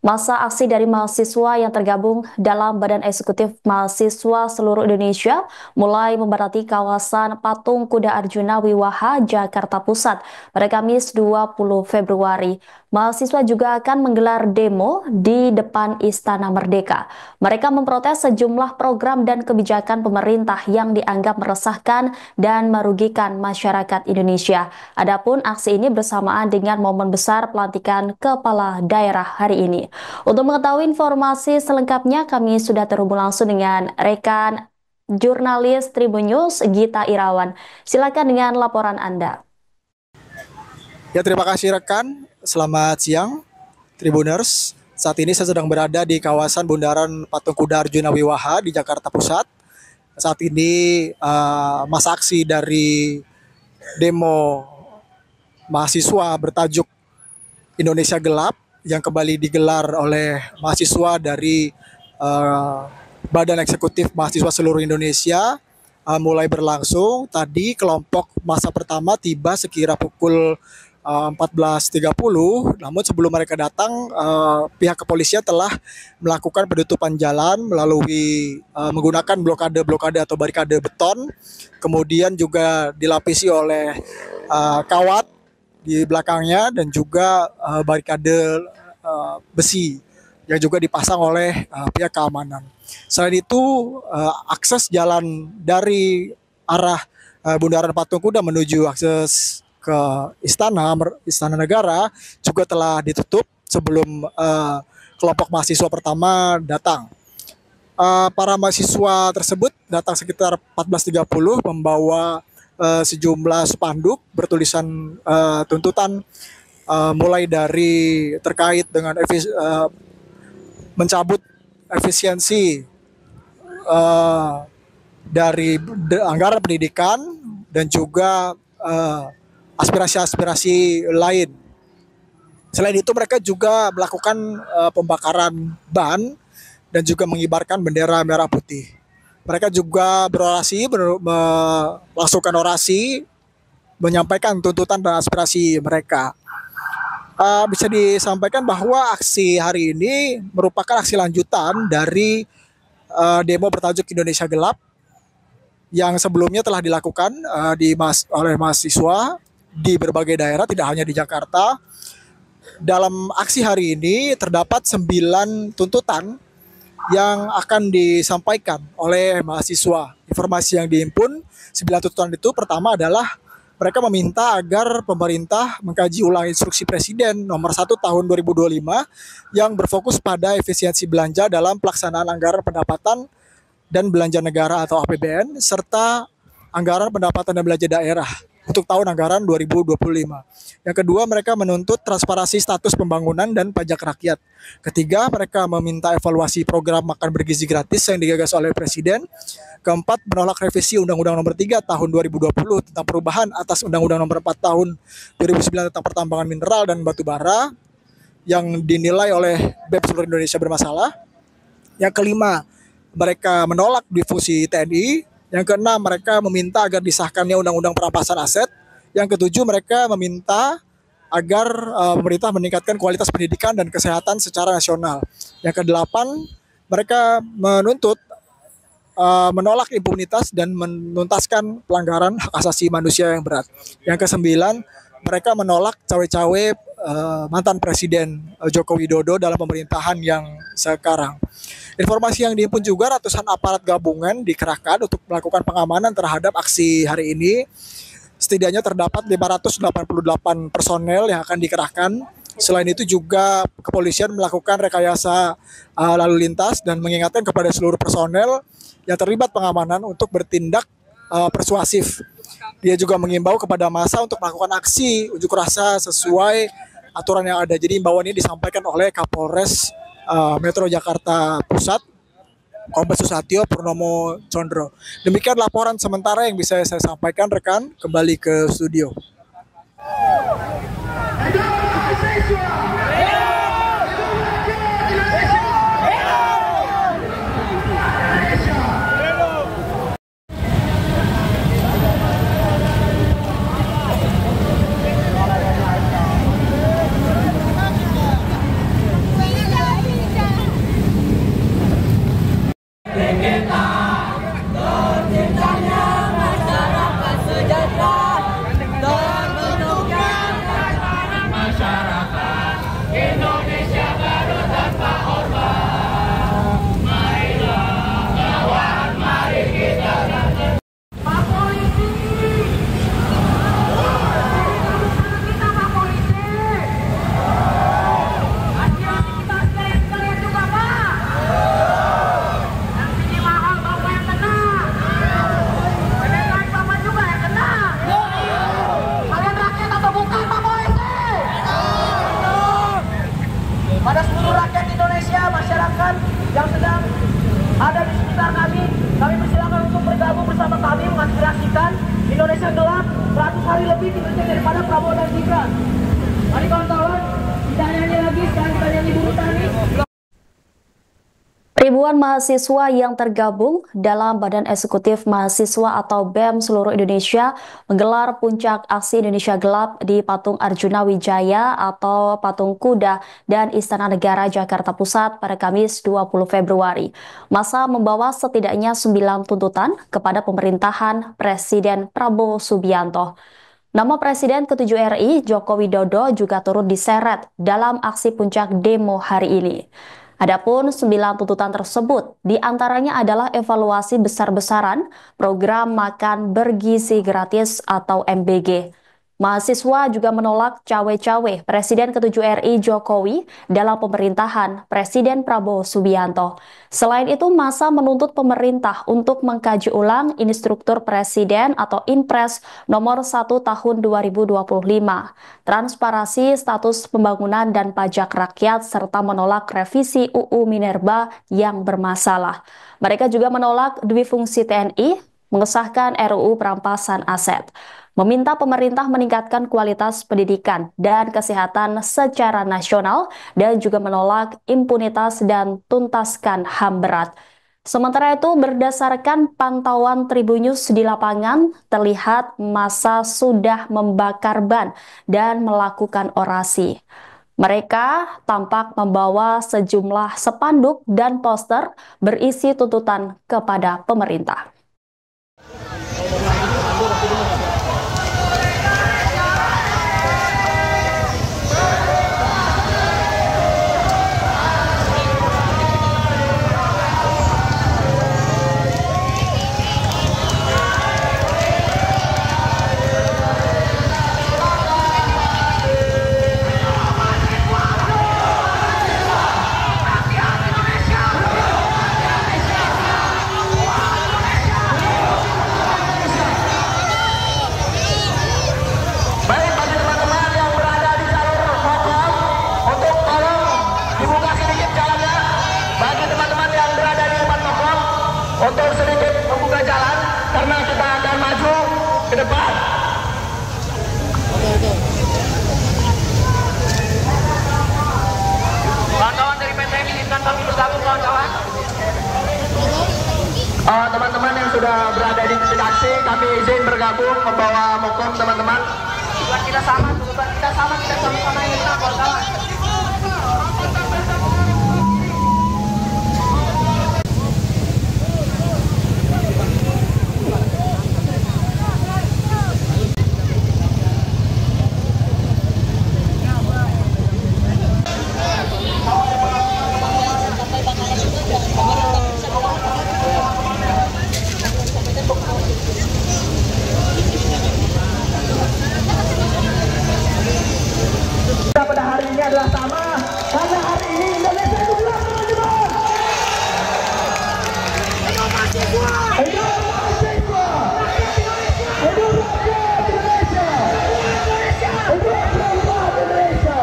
Masa aksi dari mahasiswa yang tergabung dalam Badan Eksekutif Mahasiswa Seluruh Indonesia mulai membadati kawasan Patung Kuda Arjuna Wiwaha, Jakarta Pusat pada Kamis 20 Februari. Mahasiswa juga akan menggelar demo di depan Istana Merdeka. Mereka memprotes sejumlah program dan kebijakan pemerintah yang dianggap meresahkan dan merugikan masyarakat Indonesia. Adapun aksi ini bersamaan dengan momen besar pelantikan kepala daerah hari ini. Untuk mengetahui informasi selengkapnya, kami sudah terhubung langsung dengan rekan jurnalis Tribun News, Gita Irawan. Silakan dengan laporan Anda. Ya, terima kasih rekan. Selamat siang, Tribuners. Saat ini saya sedang berada di kawasan Bundaran Patung Kuda Arjuna Wiwaha di Jakarta Pusat. Saat ini masa aksi dari demo mahasiswa bertajuk Indonesia Gelap yang kembali digelar oleh mahasiswa dari Badan Eksekutif Mahasiswa Seluruh Indonesia mulai berlangsung. Tadi kelompok masa pertama tiba sekira pukul 14.30, namun sebelum mereka datang pihak kepolisian telah melakukan penutupan jalan melalui menggunakan blokade atau barikade beton, kemudian juga dilapisi oleh kawat di belakangnya dan juga barikade besi yang juga dipasang oleh pihak keamanan. Selain itu, akses jalan dari arah Bundaran Patung Kuda menuju akses ke Istana Negara juga telah ditutup sebelum kelompok mahasiswa pertama datang. Para mahasiswa tersebut datang sekitar 14.30 membawa sejumlah spanduk bertulisan tuntutan mulai dari terkait dengan mencabut efisiensi dari anggaran pendidikan dan juga aspirasi-aspirasi lain. Selain itu mereka juga melakukan pembakaran ban dan juga mengibarkan bendera merah putih. Mereka juga berorasi, melakukan orasi, menyampaikan tuntutan dan aspirasi mereka. Bisa disampaikan bahwa aksi hari ini merupakan aksi lanjutan dari demo bertajuk Indonesia Gelap yang sebelumnya telah dilakukan oleh mahasiswa di berbagai daerah, tidak hanya di Jakarta. Dalam aksi hari ini terdapat 9 tuntutan yang akan disampaikan oleh mahasiswa. Informasi yang dihimpun 9 tuntutan itu pertama adalah mereka meminta agar pemerintah mengkaji ulang instruksi Presiden nomor 1 tahun 2025 yang berfokus pada efisiensi belanja dalam pelaksanaan anggaran pendapatan dan belanja negara atau APBN serta anggaran pendapatan dan belanja daerah untuk tahun anggaran 2025. Yang kedua, mereka menuntut transparansi status pembangunan dan pajak rakyat. Ketiga, mereka meminta evaluasi program makan bergizi gratis yang digagas oleh Presiden. Keempat, menolak revisi Undang-Undang Nomor 3 Tahun 2020 tentang perubahan atas Undang-Undang Nomor 4 Tahun 2009 tentang pertambangan mineral dan batu bara yang dinilai oleh BEM seluruh Indonesia bermasalah. Yang kelima, mereka menolak difusi TNI. Yang keenam, mereka meminta agar disahkannya Undang-Undang Perampasan Aset. Yang ketujuh, mereka meminta agar pemerintah meningkatkan kualitas pendidikan dan kesehatan secara nasional. Yang kedelapan, mereka menuntut menolak impunitas dan menuntaskan pelanggaran hak asasi manusia yang berat. Yang kesembilan, mereka menolak cawe-cawe mantan Presiden Joko Widodo dalam pemerintahan yang sekarang. Informasi yang dihimpun juga, ratusan aparat gabungan dikerahkan untuk melakukan pengamanan terhadap aksi hari ini. Setidaknya terdapat 588 personel yang akan dikerahkan. Selain itu juga kepolisian melakukan rekayasa lalu lintas dan mengingatkan kepada seluruh personel yang terlibat pengamanan untuk bertindak persuasif. Dia juga mengimbau kepada massa untuk melakukan aksi unjuk rasa sesuai aturan yang ada. Jadi imbauan ini disampaikan oleh Kapolres Metro Jakarta Pusat, Kombes Susatyo Purnomo Condro. Demikian laporan sementara yang bisa saya sampaikan, rekan. Kembali ke studio. seluruh rakyat Indonesia, masyarakat yang sedang ada di sekitar kami persilakan untuk bergabung bersama kami mengaspirasikan Indonesia gelap 100 hari lebih kinerja daripada Prabowo dan Gibran. Mari kawan-kawan, tidak nyanyi lagi, sekarang kita nyanyi Buruh Tani. Ribuan mahasiswa yang tergabung dalam Badan Eksekutif Mahasiswa atau BEM seluruh Indonesia menggelar puncak aksi Indonesia Gelap di Patung Arjuna Wijaya atau Patung Kuda dan Istana Negara Jakarta Pusat pada Kamis 20 Februari. Massa membawa setidaknya 9 tuntutan kepada pemerintahan Presiden Prabowo Subianto. Nama Presiden ke-7 RI, Joko Widodo, juga turut diseret dalam aksi puncak demo hari ini. Adapun 9 tuntutan tersebut diantaranya adalah evaluasi besar-besaran program makan bergizi gratis atau MBG. Mahasiswa juga menolak cawe-cawe Presiden ke-7 RI Jokowi dalam pemerintahan Presiden Prabowo Subianto. Selain itu, massa menuntut pemerintah untuk mengkaji ulang Instruktur Presiden atau Inpres nomor 1 tahun 2025, transparansi status pembangunan dan pajak rakyat, serta menolak revisi UU Minerba yang bermasalah. Mereka juga menolak duifungsi TNI, mengesahkan RUU perampasan aset, meminta pemerintah meningkatkan kualitas pendidikan dan kesehatan secara nasional, dan juga menolak impunitas dan tuntaskan HAM berat. Sementara itu, berdasarkan pantauan Tribunnews di lapangan, terlihat massa sudah membakar ban dan melakukan orasi. Mereka tampak membawa sejumlah spanduk dan poster berisi tuntutan kepada pemerintah. Untuk sedikit membuka jalan karena kita akan maju ke depan. Kawan-kawan dari PTM izinkan kami bergabung, kawan-kawan. Teman-teman yang sudah berada di titik aksi, kami izin bergabung membawa mokom teman-teman. Tujuan kita sama, kita sama-sama ingin kawan-kawan. Pada hari ini adalah sama, karena hari ini Indonesia itu gelap, teman-teman. Hidup mahasiswa, hidup mahasiswa, hidup rakyat Indonesia, hidup rakyat Indonesia.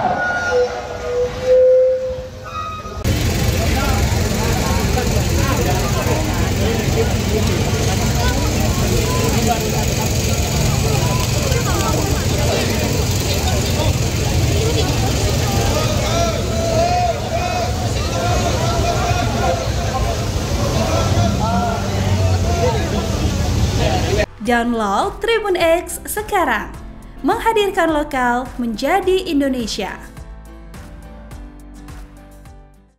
Download Tribun X sekarang, menghadirkan lokal menjadi Indonesia.